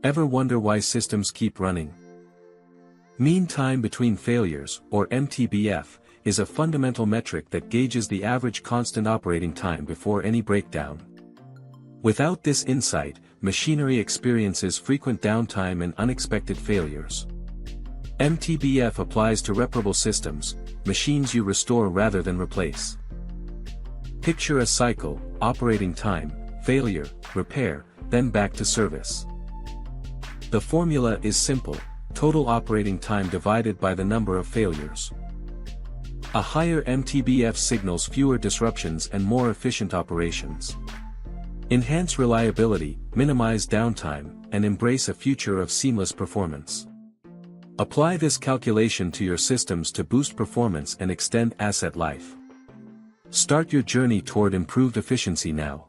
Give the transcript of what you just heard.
Ever wonder why systems keep running? Mean time between failures, or MTBF, is a fundamental metric that gauges the average constant operating time before any breakdown. Without this insight, machinery experiences frequent downtime and unexpected failures. MTBF applies to reparable systems, machines you restore rather than replace. Picture a cycle: operating time, failure, repair, then back to service. The formula is simple: total operating time divided by the number of failures. A higher MTBF signals fewer disruptions and more efficient operations. Enhance reliability, minimize downtime, and embrace a future of seamless performance. Apply this calculation to your systems to boost performance and extend asset life. Start your journey toward improved efficiency now.